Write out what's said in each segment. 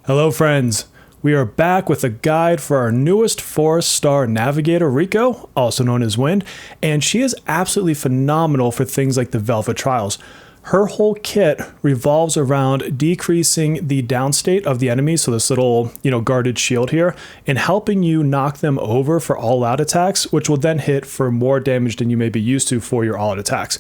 Hello friends, we are back with a guide for our newest 4-star navigator, Riko, also known as Wind, and she is absolutely phenomenal for things like the Velvet Trials. Her whole kit revolves around decreasing the downstate of the enemy, so this little, guarded shield here, and helping you knock them over for all-out attacks, which will then hit for more damage than you may be used to for your all-out attacks.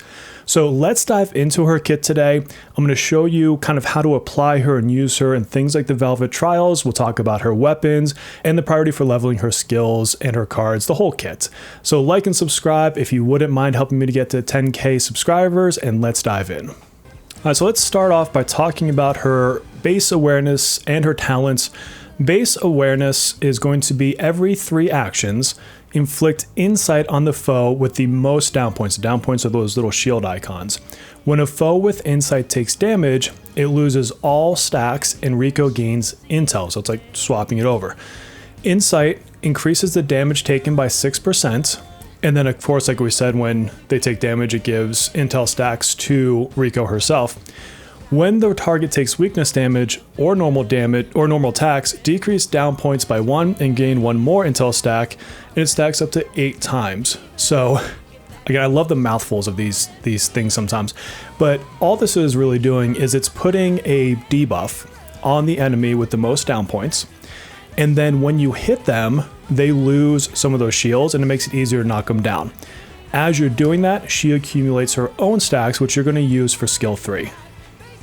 So let's dive into her kit today. I'm going to show you kind of how to apply her and use her in things like the Velvet Trials. We'll talk about her weapons and the priority for leveling her skills and her cards, the whole kit. So like and subscribe if you wouldn't mind helping me to get to 10K subscribers, and let's dive in. All right, so let's start off by talking about her base awareness and her talents. Base awareness is going to be every 3 actions, inflict insight on the foe with the most down points. The down points are those little shield icons. When a foe with insight takes damage, it loses all stacks and Riko gains intel, so it's like swapping it over. Insight increases the damage taken by 6%, and then of course, like we said, when they take damage, it gives intel stacks to Riko herself. When the target takes weakness damage or normal attacks, decrease down points by 1 and gain 1 more intel stack, and it stacks up to 8 times. So again, I love the mouthfuls of these things sometimes, but all this is really doing is it's putting a debuff on the enemy with the most down points, and then when you hit them, they lose some of those shields, and it makes it easier to knock them down. As you're doing that, she accumulates her own stacks, which you're going to use for skill 3.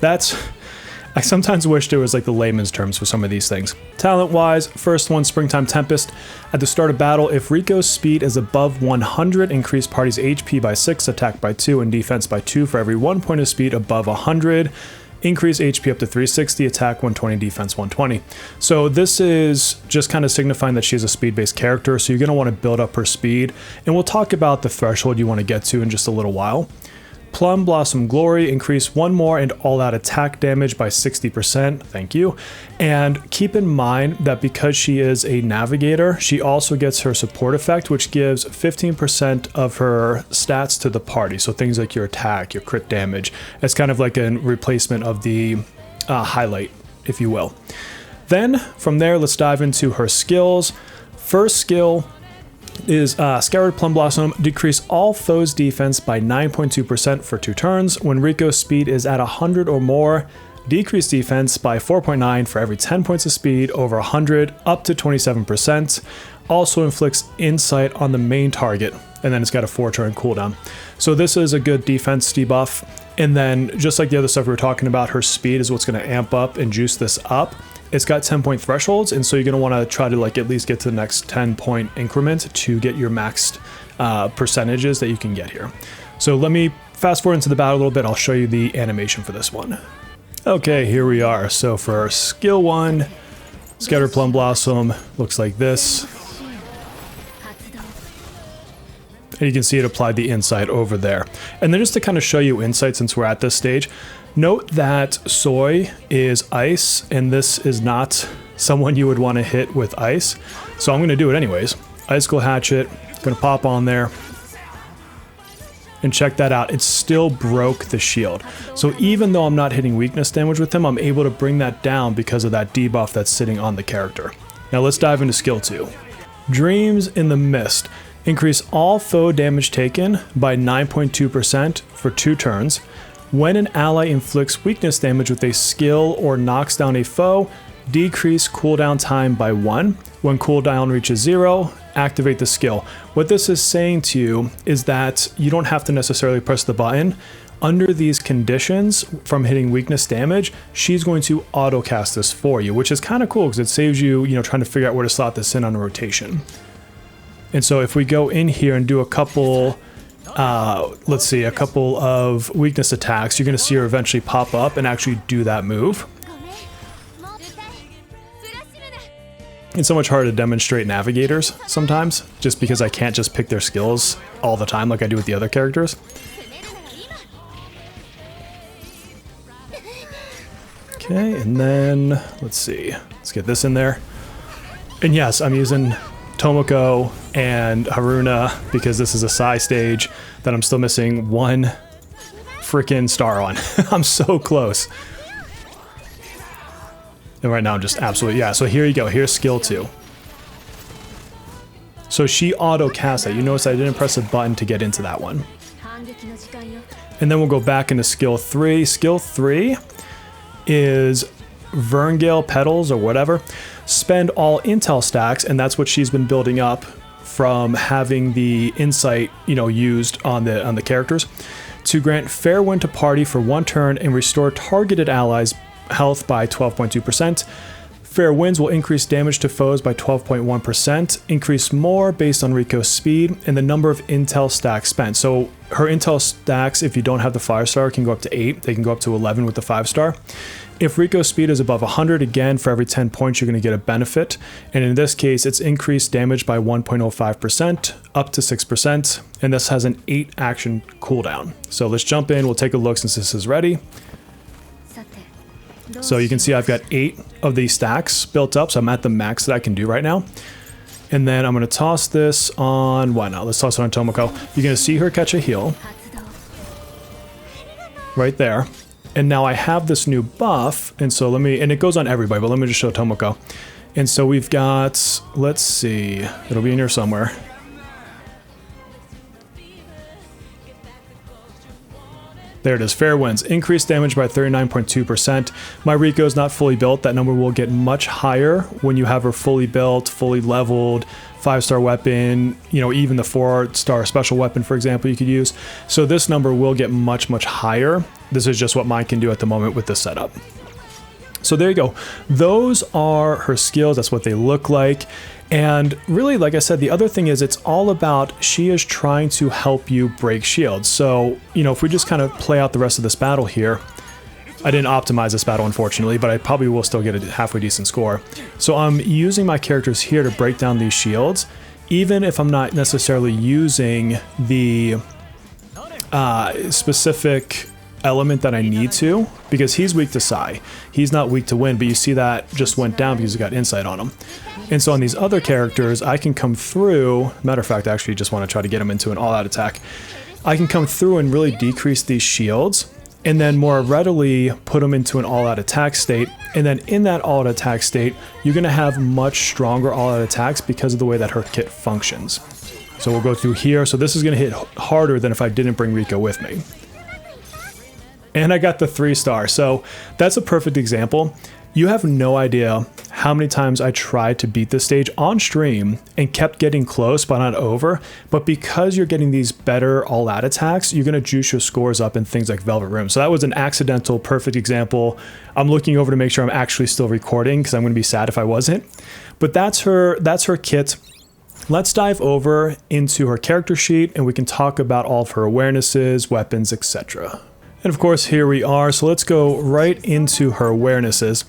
I sometimes wish there was like the layman's terms for some of these things. Talent-wise, first one, Springtime Tempest. At the start of battle, if Riko's speed is above 100, increase party's HP by 6, attack by 2, and defense by 2 for every 1 point of speed above 100. Increase HP up to 360, attack 120, defense 120. So this is just kind of signifying that she's a speed-based character, so you're going to want to build up her speed. And we'll talk about the threshold you want to get to in just a little while. Plum Blossom Glory, increase 1 more and all-out attack damage by 60%, thank you. And keep in mind that because she is a navigator, she also gets her support effect, which gives 15% of her stats to the party. So things like your attack, your crit damage, it's kind of like a replacement of the highlight, if you will. Then from there, let's dive into her skills. First skill is Scoured Plum Blossom, decrease all foes' defense by 9.2% for 2 turns. When Riko's speed is at 100 or more, decrease defense by 4.9 for every 10 points of speed over 100, up to 27%. Also inflicts insight on the main target, and then it's got a 4-turn cooldown. So this is a good defense debuff. And then just like the other stuff we were talking about, her speed is what's going to amp up and juice this up. It's got 10-point thresholds, and so you're going to want to try to at least get to the next 10-point increment to get your maxed percentages that you can get here. So let me fast forward into the battle a little bit. I'll show you the animation for this one. Okay, here we are. So for skill 1, Scattered Plum Blossom looks like this. And you can see it applied the insight over there. And then just to kind of show you insight since we're at this stage, note that Soy is ice, and this is not someone you would want to hit with ice. So I'm going to do it anyways. Icicle Hatchet, going to pop on there. And check that out, it still broke the shield. So even though I'm not hitting weakness damage with him, I'm able to bring that down because of that debuff that's sitting on the character. Now let's dive into skill 2. Dreams in the Mist. Increase all foe damage taken by 9.2% for 2 turns. When an ally inflicts weakness damage with a skill or knocks down a foe, decrease cooldown time by 1. When cooldown reaches 0, activate the skill. What this is saying to you is that you don't have to necessarily press the button. Under these conditions from hitting weakness damage, she's going to auto cast this for you, which is kind of cool because it saves you, trying to figure out where to slot this in on a rotation. And so if we go in here and do a couple a couple of weakness attacks, you're going to see her eventually pop up and actually do that move. It's so much harder to demonstrate navigators sometimes, just because I can't just pick their skills all the time like I do with the other characters. Okay, and then, let's see, let's get this in there. And yes, I'm using Tomoko and Haruna because this is a Sai stage that I'm still missing 1 freaking star on. I'm so close. And right now I'm just absolutely, yeah. So here you go. Here's skill 2. So she auto cast that. You notice I didn't press a button to get into that one. And then we'll go back into skill 3. Skill 3 is Verngale Petals or whatever. Spend all intel stacks, and that's what she's been building up from having the insight, you know, used on the characters, to grant fair wind to party for 1 turn and restore targeted allies' health by 12.2%. Fair winds will increase damage to foes by 12.1%, increase more based on Riko's speed, and the number of intel stacks spent. So her intel stacks, if you don't have the 5-star, can go up to 8. They can go up to 11 with the 5-star. If Riko's speed is above 100, again, for every 10 points, you're going to get a benefit. And in this case, it's increased damage by 1.05%, up to 6%. And this has an 8 action cooldown. So let's jump in. We'll take a look since this is ready. So you can see I've got 8 of these stacks built up, so I'm at the max that I can do right now. And then I'm going to toss this on, why not? Let's toss it on Tomoko. You're going to see her catch a heal. Right there. And now I have this new buff, and so and it goes on everybody, but let me just show Tomoko. And so we've got, let's see, it'll be in here somewhere. There it is, fair winds. Increased damage by 39.2%. My Riko is not fully built. That number will get much higher when you have her fully built, fully leveled, 5-star weapon, you know, even the 4-star special weapon, for example, you could use. So this number will get much, much higher. This is just what mine can do at the moment with this setup. So there you go. Those are her skills. That's what they look like. And really, like I said, the other thing is it's all about she is trying to help you break shields. So, you know, if we just kind of play out the rest of this battle here, I didn't optimize this battle, unfortunately, but I probably will still get a halfway decent score. So I'm using my characters here to break down these shields, even if I'm not necessarily using the specific element that I need to, because he's weak to Psy. He's not weak to wind, but you see that just went down because he got insight on him. And so on these other characters, I can come through, matter of fact, I actually just want to try to get him into an all-out attack. I can come through and really decrease these shields, and then more readily put them into an all-out attack state. And then in that all-out attack state, you're going to have much stronger all-out attacks because of the way that her kit functions. So we'll go through here. So this is going to hit harder than if I didn't bring Riko with me. And I got the 3-star. So that's a perfect example. You have no idea how many times I tried to beat this stage on stream and kept getting close but not over. But because you're getting these better all-out attacks, you're going to juice your scores up in things like Velvet Room. So that was an accidental perfect example. I'm looking over to make sure I'm actually still recording because I'm going to be sad if I wasn't. But that's her kit. Let's dive over into her character sheet and we can talk about all of her awarenesses, weapons, etc. And of course, here we are. So let's go right into her awarenesses.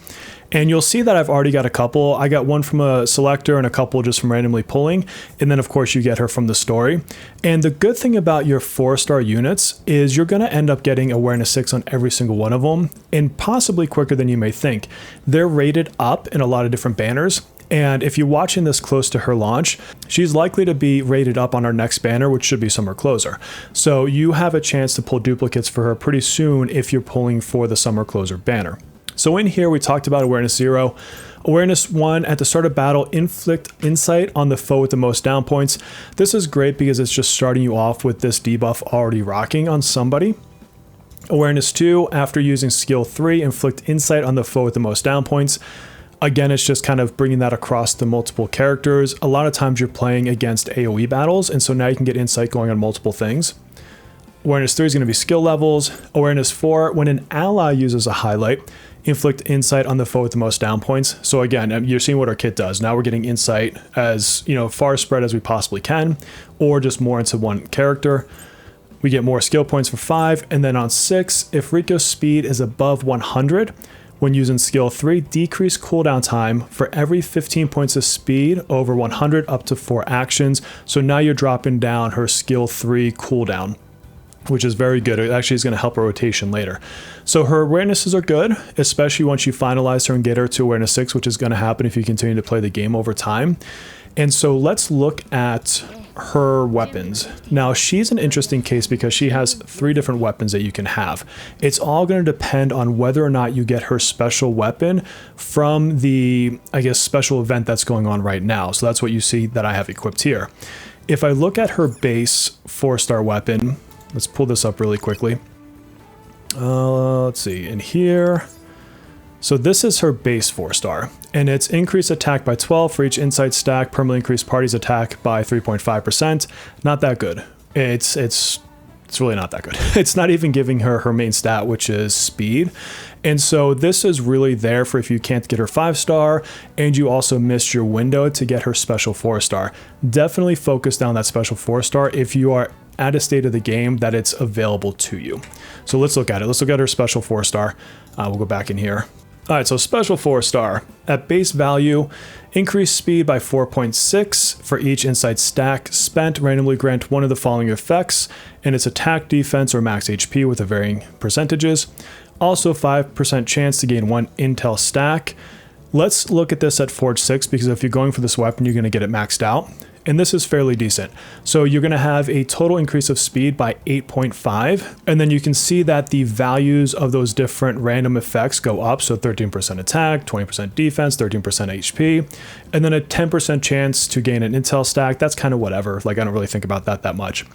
And you'll see that I've already got a couple. I got one from a selector and a couple just from randomly pulling. And then of course you get her from the story. And the good thing about your 4-star units is you're going to end up getting awareness 6 on every single one of them, and possibly quicker than you may think. They're rated up in a lot of different banners. And if you're watching this close to her launch, she's likely to be rated up on our next banner, which should be Summer Closer. So you have a chance to pull duplicates for her pretty soon if you're pulling for the Summer Closer banner. So in here, we talked about Awareness 0. Awareness 1, at the start of battle, inflict insight on the foe with the most down points. This is great because it's just starting you off with this debuff already rocking on somebody. Awareness 2, after using skill 3, inflict insight on the foe with the most down points. Again, it's just kind of bringing that across to multiple characters. A lot of times you're playing against AoE battles, and so now you can get insight going on multiple things. Awareness 3 is going to be skill levels. Awareness 4, when an ally uses a highlight, inflict insight on the foe with the most down points. So again, you're seeing what our kit does. Now we're getting insight as, you know, far spread as we possibly can, or just more into one character. We get more skill points for 5, and then on 6, if Riko's speed is above 100, when using skill 3, decrease cooldown time for every 15 points of speed over 100 up to 4 actions. So now you're dropping down her skill 3 cooldown. which is very good. It actually is going to help her rotation later. So her awarenesses are good, especially once you finalize her and get her to awareness 6, which is going to happen if you continue to play the game over time. And so let's look at her weapons. Now, she's an interesting case because she has 3 different weapons that you can have. It's all going to depend on whether or not you get her special weapon from the, I guess, special event that's going on right now. So that's what you see that I have equipped here. If I look at her base 4-star weapon, let's pull this up really quickly. Let's see, in here. So this is her base 4-star, and it's increased attack by 12 for each insight stack, permanently increased party's attack by 3.5%. Not that good. It's really not that good. It's not even giving her her main stat, which is speed. And so this is really there for if you can't get her 5-star and you also missed your window to get her special 4-star. Definitely focus down that special 4-star if you are at a state of the game that it's available to you. So let's look at it. Let's look at her special 4-star. We'll go back in here. All right, so special 4-star. At base value, increase speed by 4.6 for each insight stack spent. Randomly grant one of the following effects in its attack, defense, or max HP with the varying percentages. Also 5% chance to gain 1 intel stack. Let's look at this at Forge 6 because if you're going for this weapon, you're going to get it maxed out. And this is fairly decent. So you're going to have a total increase of speed by 8.5. And then you can see that the values of those different random effects go up. So 13% attack, 20% defense, 13% HP, and then a 10% chance to gain an intel stack. That's kind of whatever. Like, I don't really think about that much.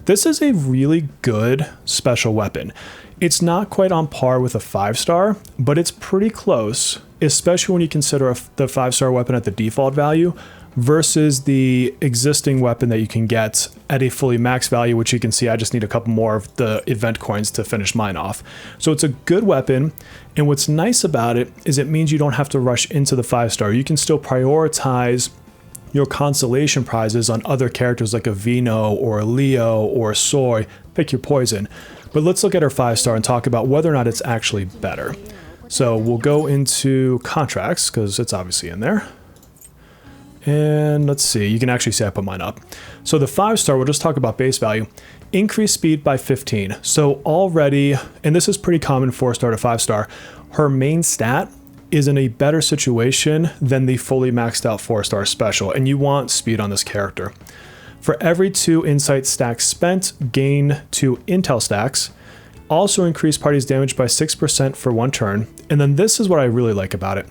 This is a really good special weapon. It's not quite on par with a 5-star, but it's pretty close, especially when you consider the 5-star weapon at the default value versus the existing weapon that you can get at a fully max value, which you can see I just need a couple more of the event coins to finish mine off. So it's a good weapon, and what's nice about it is it means you don't have to rush into the 5-star. You can still prioritize your consolation prizes on other characters like a Vino or a Leo or a Soy. Pick your poison. But let's look at our 5-star and talk about whether or not it's actually better. So we'll go into contracts because it's obviously in there. And let's see, you can actually see I put mine up. So the 5-star, we'll just talk about base value. Increase speed by 15. So already, and this is pretty common 4-star to 5-star, her main stat is in a better situation than the fully maxed out 4-star special, and you want speed on this character. For every 2 insight stacks spent, gain 2 intel stacks. Also increase party's damage by 6% for 1 turn. And then this is what I really like about it.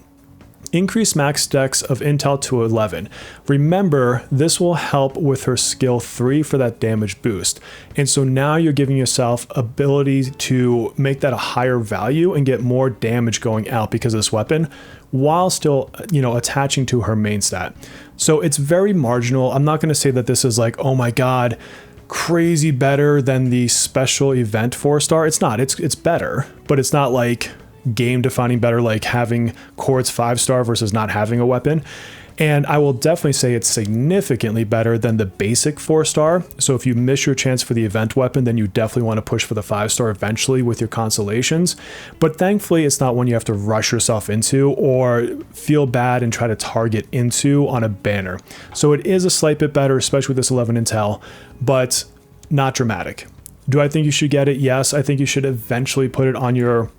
Increase max dex of intel to 11. Remember, this will help with her skill 3 for that damage boost. And so now you're giving yourself ability to make that a higher value and get more damage going out because of this weapon while still, attaching to her main stat. So it's very marginal. I'm not going to say that this is like, oh my God, crazy better than the special event 4-star. It's not. It's better, but it's not like game defining better, like having Quartz 5-star versus not having a weapon. And I will definitely say it's significantly better than the basic 4-star. So if you miss your chance for the event weapon, then you definitely want to push for the 5-star eventually with your consolations. But thankfully, it's not one you have to rush yourself into or feel bad and try to target into on a banner. So it is a slight bit better, especially with this 11 intel, but not dramatic. Do I think you should get it? Yes, I think you should eventually put it on your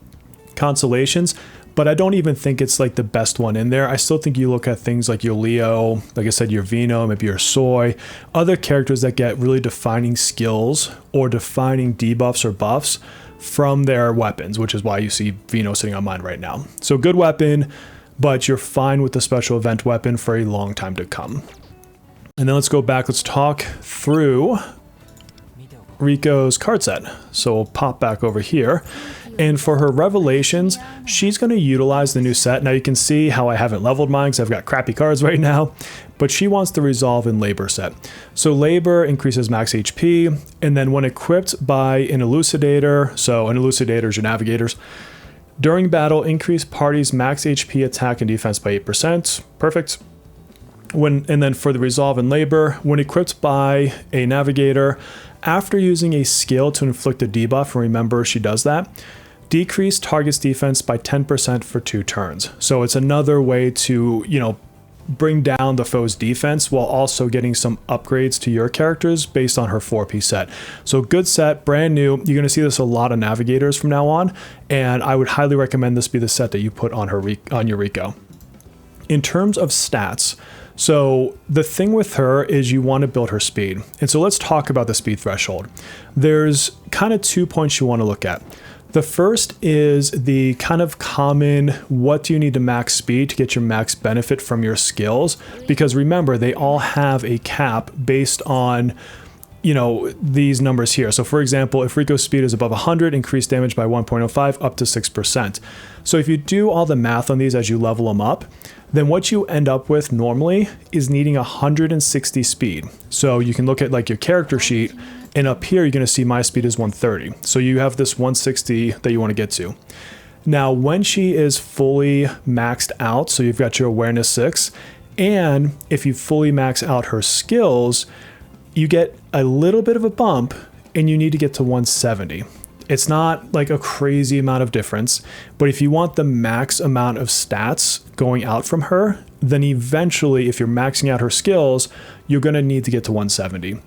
consolations, but I don't even think it's like the best one in there. I still think you look at things like your Leo, like I said, your Vino, maybe your Soy, other characters that get really defining skills or defining debuffs or buffs from their weapons, which is why you see Vino sitting on mine right now. So good weapon, but you're fine with the special event weapon for a long time to come. And then let's go back. Let's talk through Riko's card set. So we'll pop back over here. And for her revelations, she's going to utilize the new set. Now you can see how I haven't leveled mine because I've got crappy cards right now, but she wants the Resolve and Labor set. So Labor increases max HP, and then when equipped by an Elucidator, so an Elucidator is your navigators, during battle, increase party's max HP, attack, and defense by 8%. Perfect. And then for the Resolve and Labor, when equipped by a navigator, after using a skill to inflict a debuff, and remember she does that, decrease target's defense by 10% for 2 turns. So it's another way to, bring down the foe's defense while also getting some upgrades to your characters based on her 4-piece set. So good set, brand new. You're going to see this a lot of navigators from now on, and I would highly recommend this be the set that you put on on your Riko. In terms of stats, so the thing with her is you want to build her speed. And so let's talk about the speed threshold. There's kind of 2 points you want to look at. The first is the kind of common, what do you need to max speed to get your max benefit from your skills? Because remember, they all have a cap based on, you know, these numbers here. So for example, if Riko's speed is above 100, increase damage by 1.05 up to 6%. So if you do all the math on these as you level them up, then what you end up with normally is needing 160 speed. So you can look at like your character sheet, and up here, you're going to see my speed is 130. So you have this 160 that you want to get to. Now, when she is fully maxed out, so you've got your awareness 6, and if you fully max out her skills, you get a little bit of a bump and you need to get to 170. It's not like a crazy amount of difference, but if you want the max amount of stats going out from her, then eventually, if you're maxing out her skills, you're going to need to get to 170.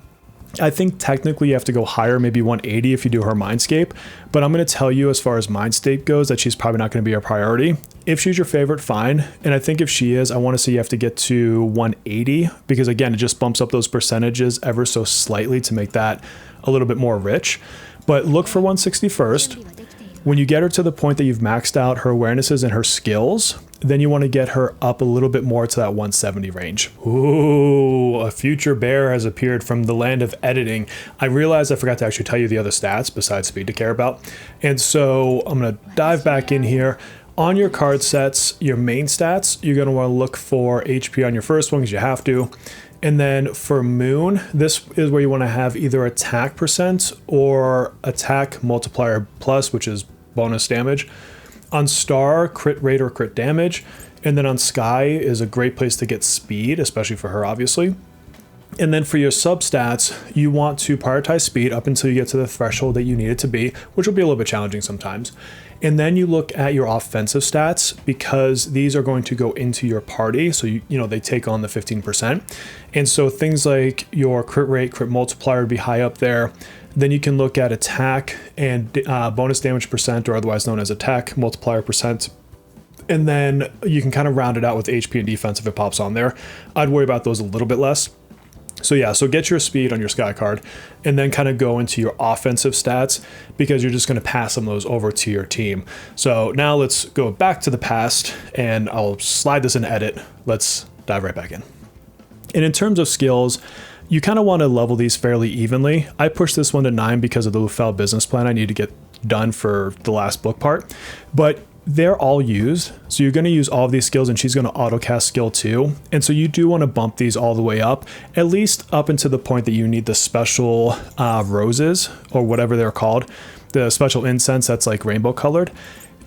I think technically you have to go higher, maybe 180 if you do her Mindscape, but I'm going to tell you as far as Mindscape goes that she's probably not going to be our priority. If she's your favorite, fine. And I think if she is, I want to say you have to get to 180 because again, it just bumps up those percentages ever so slightly to make that a little bit more rich. But look for 160 first. When you get her to the point that you've maxed out her awarenesses and her skills, then you want to get her up a little bit more to that 170 range. Ooh, a future bear has appeared from the land of editing. I realized I forgot to actually tell you the other stats besides speed to care about. And so I'm going to dive back in here. On your card sets, your main stats, you're going to want to look for HP on your first one because you have to. And then for Moon, this is where you want to have either attack percent or attack multiplier plus, which is bonus damage. On Star, crit rate or crit damage. And then on Sky is a great place to get speed, especially for her, obviously. And then for your substats, you want to prioritize speed up until you get to the threshold that you need it to be, which will be a little bit challenging sometimes. And then you look at your offensive stats because these are going to go into your party. So, you know, they take on the 15%. And so things like your crit rate, crit multiplier would be high up there. Then you can look at attack and bonus damage percent, or otherwise known as attack multiplier percent. And then you can kind of round it out with HP and defense if it pops on there. I'd worry about those a little bit less. So yeah, so get your speed on your Sky card and then kind of go into your offensive stats because you're just going to pass some of those over to your team. So now let's go back to the past and I'll slide this in edit. Let's dive right back in. And in terms of skills, you kind of want to level these fairly evenly. I pushed this one to 9 because of the Lufel business plan I need to get done for the last book part, but they're all used. So you're going to use all of these skills and she's going to auto cast skill 2. And so you do want to bump these all the way up, at least up until the point that you need the special roses or whatever they're called, the special incense that's like rainbow colored.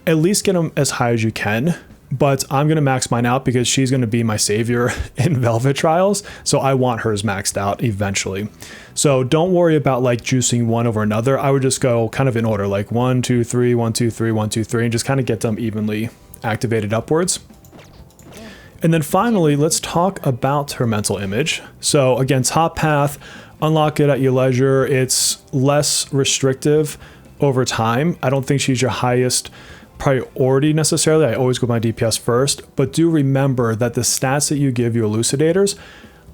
At least get them as high as you can. But I'm going to max mine out because she's going to be my savior in Velvet Trials. So I want hers maxed out eventually. So don't worry about like juicing one over another. I would just go kind of in order, like 1, 2, 3, 1, 2, 3, 1, 2, 3, and just kind of get them evenly activated upwards. And then finally, let's talk about her mental image. So again, top path, unlock it at your leisure. It's less restrictive over time. I don't think she's your highest priority necessarily. I always go by DPS first, but do remember that the stats that you give your elucidators,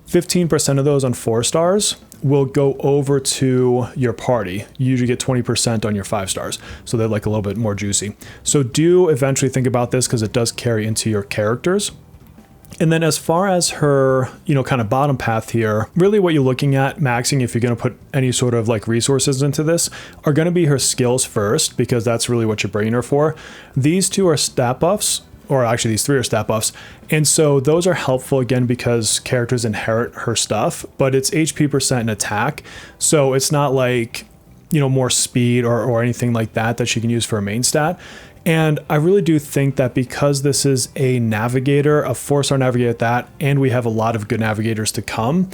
15% of those on 4 stars will go over to your party. You usually get 20% on your 5 stars. So they're like a little bit more juicy. So do eventually think about this because it does carry into your characters. And then as far as her, you know, kind of bottom path here, really what you're looking at maxing, if you're going to put any sort of like resources into this, are going to be her skills first, because that's really what you're bringing her for. These 2 are stat buffs, or actually these 3 are stat buffs. And so those are helpful again because characters inherit her stuff, but it's HP percent and attack. So it's not like, you know, more speed or anything like that she can use for a main stat. And I really do think that because this is a navigator, a 4-star navigator at that, and we have a lot of good navigators to come,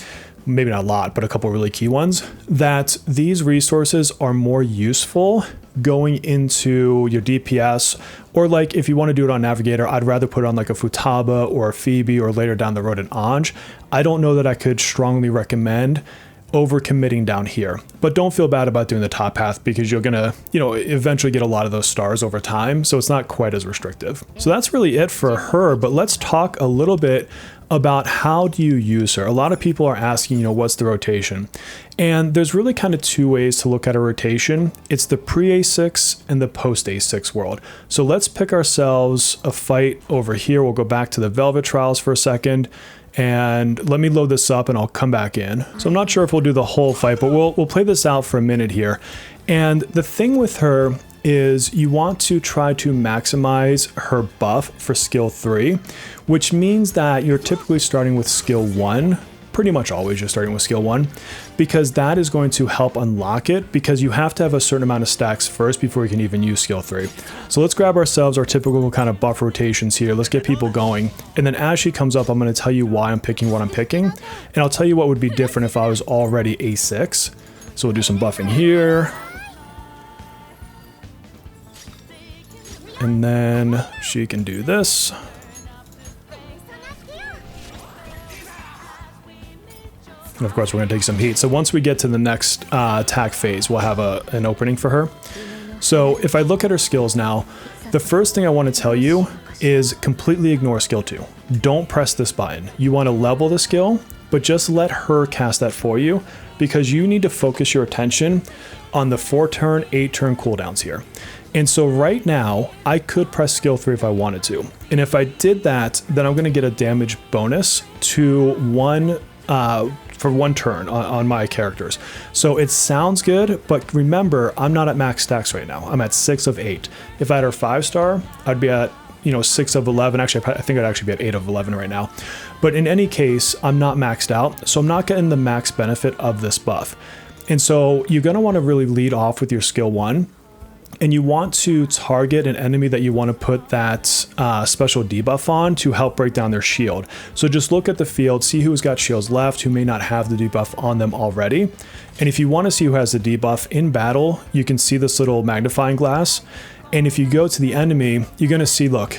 maybe not a lot, but a couple really key ones, that these resources are more useful going into your DPS, or like if you want to do it on Navigator, I'd rather put it on like a Futaba or a Phoebe or later down the road an Anj. I don't know that I could strongly recommend over committing down here, but don't feel bad about doing the top path because you're gonna, eventually get a lot of those stars over time, so it's not quite as restrictive. So that's really it for her, but let's talk a little bit about how do you use her. A lot of people are asking, what's the rotation? And there's really kind of two ways to look at a rotation. It's the pre-A6 and the post-A6 world. So let's pick ourselves a fight over here. We'll go back to the Velvet Trials for a second. And let me load this up and I'll come back in. So I'm not sure if we'll do the whole fight, but we'll play this out for a minute here. And the thing with her is you want to try to maximize her buff for skill 3, which means that you're typically starting with skill 1. Pretty much always you're starting with skill 1, because that is going to help unlock it, because you have to have a certain amount of stacks first before you can even use skill 3. So let's grab ourselves our typical kind of buff rotations here. Let's get people going. And then as she comes up, I'm going to tell you why I'm picking what I'm picking. And I'll tell you what would be different if I was already A6. So we'll do some buffing here. And then she can do this. And of course, we're going to take some heat. So once we get to the next attack phase, we'll have an opening for her. So if I look at her skills now, the first thing I want to tell you is completely ignore skill 2. Don't press this button. You want to level the skill, but just let her cast that for you, because you need to focus your attention on the 4-turn, 8-turn cooldowns here. And so right now, I could press skill 3 if I wanted to. And if I did that, then I'm going to get a damage bonus to for 1 turn on my characters. So it sounds good, but remember, I'm not at max stacks right now. I'm at 6 of 8. If I had her 5-star, I'd be at 6 of 11. Actually, I think I'd actually be at 8 of 11 right now. But in any case, I'm not maxed out, so I'm not getting the max benefit of this buff. And so you're going to want to really lead off with your skill 1. And you want to target an enemy that you want to put that special debuff on to help break down their shield. So just look at the field, see who's got shields left, who may not have the debuff on them already. And if you want to see who has the debuff in battle, you can see this little magnifying glass. And if you go to the enemy, you're going to see, look,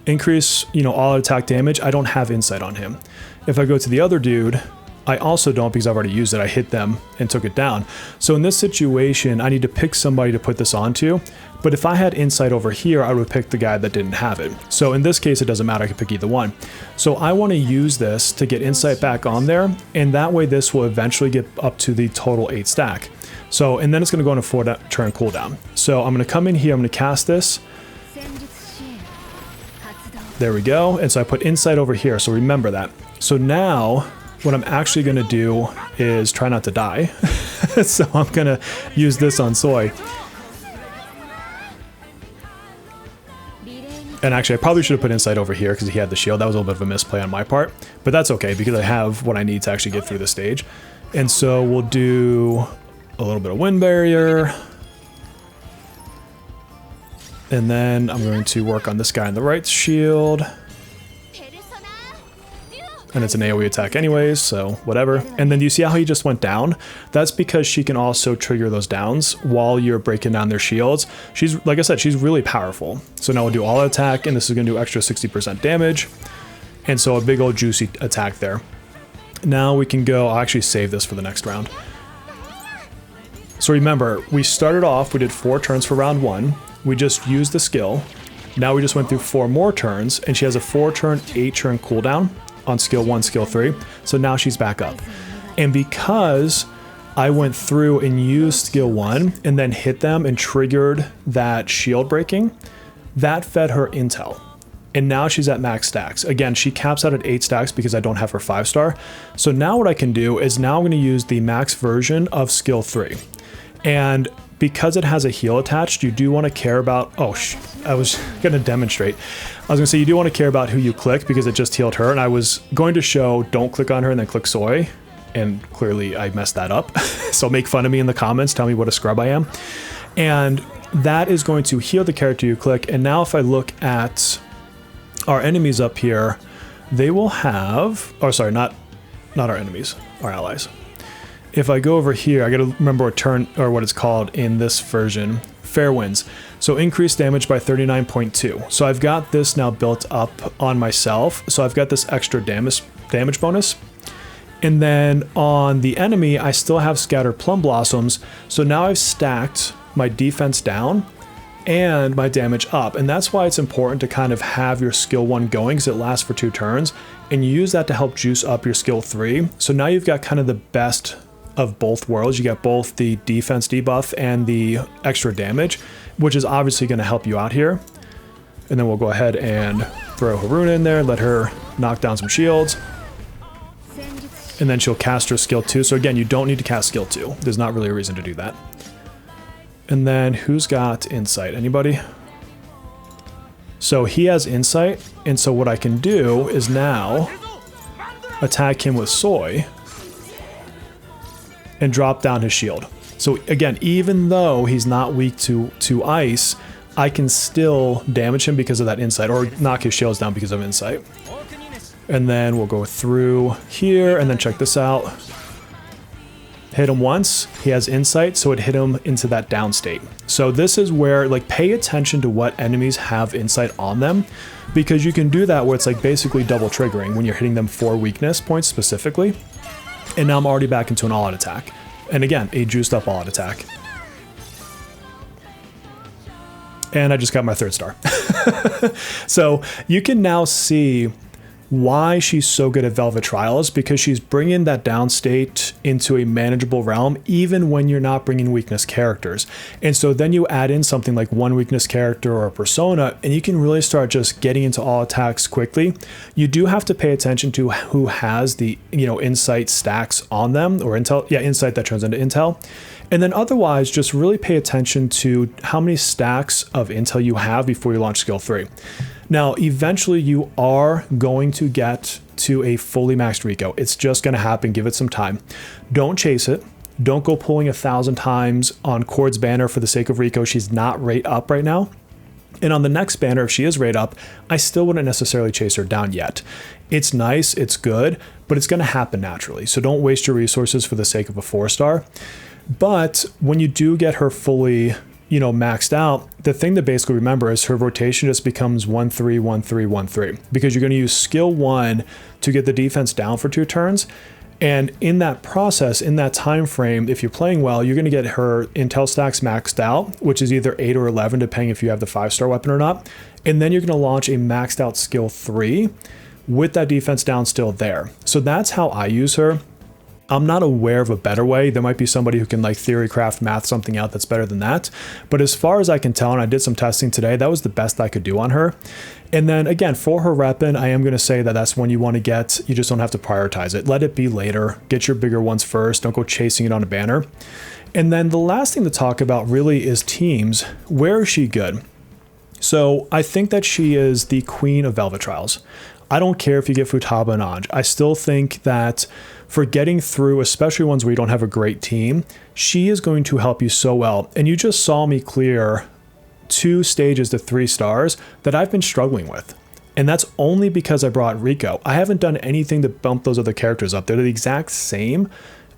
increase, all attack damage. I don't have insight on him. If I go to the other dude, I also don't, because I've already used it. I hit them and took it down. So in this situation, I need to pick somebody to put this onto. But if I had insight over here, I would pick the guy that didn't have it. So in this case, it doesn't matter. I can pick either one. So I want to use this to get insight back on there. And that way, this will eventually get up to the total 8 stack. So, and then it's going to go on a 4-turn cooldown. So I'm going to come in here. I'm going to cast this. There we go. And so I put insight over here. So remember that. So now what I'm actually going to do is try not to die. So I'm going to use this on Soy. And actually, I probably should have put insight over here because he had the shield. That was a little bit of a misplay on my part. But that's okay because I have what I need to actually get through the stage. And so we'll do a little bit of wind barrier. And then I'm going to work on this guy in the right shield. And it's an AoE attack anyways, so whatever. And then do you see how he just went down? That's because she can also trigger those downs while you're breaking down their shields. She's, like I said, she's really powerful. So now we'll do all attack, and this is going to do extra 60% damage. And so a big old juicy attack there. Now we can go, I'll actually save this for the next round. So remember, we started off, we did 4 turns for round 1. We just used the skill. Now we just went through 4 more turns, and she has a 4-turn, 8-turn cooldown on skill 1, skill 3. So now she's back up. And because I went through and used skill 1 and then hit them and triggered that shield breaking, that fed her intel. And now she's at max stacks. Again, she caps out at 8 stacks because I don't have her 5-star. So now what I can do is now I'm going to use the max version of skill 3. And because it has a heal attached, you do want to care about, I was going to demonstrate. I was going to say you do want to care about who you click because it just healed her. And I was going to show don't click on her and then click Soy. And clearly I messed that up. So make fun of me in the comments. Tell me what a scrub I am. And that is going to heal the character you click. And now if I look at our enemies up here, they will have, not our enemies, our allies. If I go over here, I got to remember what it's called in this version. fair winds. So increased damage by 39.2. So I've got this now built up on myself. So I've got this extra damage bonus. And then on the enemy, I still have Scattered Plum Blossoms. So now I've stacked my defense down and my damage up. And that's why it's important to kind of have your skill 1 going, because it lasts for 2 turns. And you use that to help juice up your skill 3. So now you've got kind of the best of both worlds. You got both the defense debuff and the extra damage, which is obviously going to help you out here. And then we'll go ahead and throw Haruna in there, let her knock down some shields. And then she'll cast her skill 2. So again, you don't need to cast skill 2. There's not really a reason to do that. And then who's got insight? Anybody? So he has insight. And so what I can do is now attack him with soy and drop down his shield. So again, even though he's not weak to ice, I can still damage him because of that insight, or knock his shields down because of insight. And then we'll go through here and then check this out. Hit him once, he has insight, so it hit him into that down state. So this is where, like, pay attention to what enemies have insight on them, because you can do that where it's like basically double triggering when you're hitting them for weakness points specifically. And now I'm already back into an all-out attack. And again, a juiced up all-out attack. And I just got my 3rd star. So you can now see why she's so good at Velvet Trials, because she's bringing that down state into a manageable realm, even when you're not bringing weakness characters. And so then you add in something like 1 weakness character or a persona, and you can really start just getting into all attacks quickly. You do have to pay attention to who has the, insight stacks on them, or intel. Yeah, insight that turns into intel. And then otherwise, just really pay attention to how many stacks of intel you have before you launch skill 3. Now, eventually you are going to get to a fully maxed Riko. It's just going to happen. Give it some time. Don't chase it. Don't go pulling 1,000 times on Cord's banner for the sake of Riko. She's not rate up right now. And on the next banner, if she is rate up, I still wouldn't necessarily chase her down yet. It's nice, it's good, but it's going to happen naturally. So don't waste your resources for the sake of a 4-star. But when you do get her fully maxed out, the thing to basically remember is her rotation just becomes 1-3, 1-3, 1-3, because you're going to use skill 1 to get the defense down for 2 turns. And in that process, in that time frame, if you're playing well, you're going to get her intel stacks maxed out, which is either 8 or 11, depending if you have the 5-star weapon or not. And then you're going to launch a maxed out skill 3 with that defense down still there. So that's how I use her. I'm not aware of a better way. There might be somebody who can like theory craft math something out that's better than that. But as far as I can tell, and I did some testing today, that was the best I could do on her. And then again, for her weapon, I am going to say that that's one you want to get. You just don't have to prioritize it. Let it be later. Get your bigger ones first. Don't go chasing it on a banner. And then the last thing to talk about really is teams. Where is she good? So I think that she is the queen of Velvet Trials. I don't care if you get Futaba and Anj. I still think that for getting through, especially ones where you don't have a great team, she is going to help you so well. And you just saw me clear 2 stages to 3 stars that I've been struggling with. And that's only because I brought Riko. I haven't done anything to bump those other characters up. They're the exact same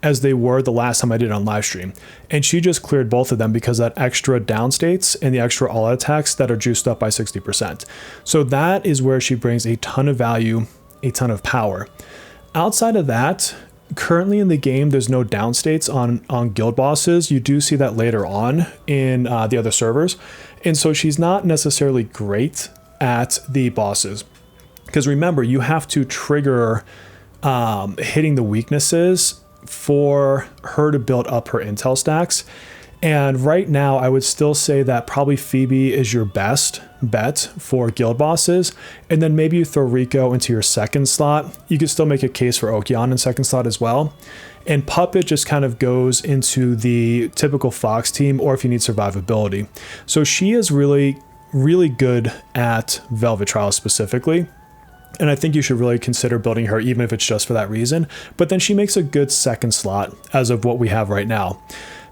as they were the last time I did it on live stream. And she just cleared both of them because of that extra down states and the extra all attacks that are juiced up by 60%. So that is where she brings a ton of value, a ton of power. Outside of that, currently in the game, there's no downstates on guild bosses. You do see that later on in the other servers. And so she's not necessarily great at the bosses. Because remember, you have to trigger hitting the weaknesses for her to build up her intel stacks. And right now, I would still say that probably Phoebe is your best bet for guild bosses. And then maybe you throw Riko into your second slot. You could still make a case for Okyan in second slot as well. And Puppet just kind of goes into the typical Fox team, or if you need survivability. So she is really, really good at Velvet Trials specifically. And I think you should really consider building her, even if it's just for that reason. But then she makes a good second slot as of what we have right now.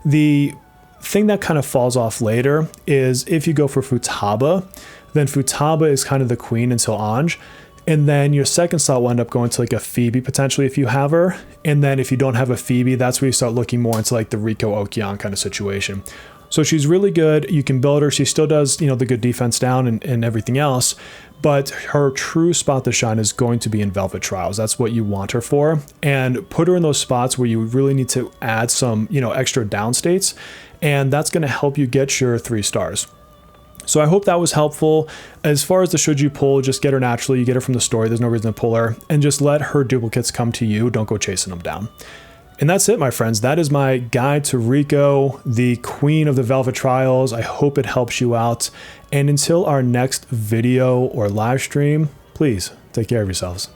The thing that kind of falls off later is if you go for Futaba, then Futaba is kind of the queen until Anj. And then your second slot will end up going to like a Phoebe potentially if you have her. And then if you don't have a Phoebe, that's where you start looking more into like the Riko Okyan kind of situation. So she's really good. You can build her. She still does, you know, the good defense down and everything else. But her true spot to shine is going to be in Velvet Trials. That's what you want her for. And put her in those spots where you really need to add some, you know, extra down states. And that's going to help you get your 3 stars. So I hope that was helpful. As far as the should you pull, just get her naturally. You get her from the story. There's no reason to pull her. And just let her duplicates come to you. Don't go chasing them down. And that's it, my friends. That is my guide to Riko, the queen of the Velvet Trials. I hope it helps you out. And until our next video or live stream, please take care of yourselves.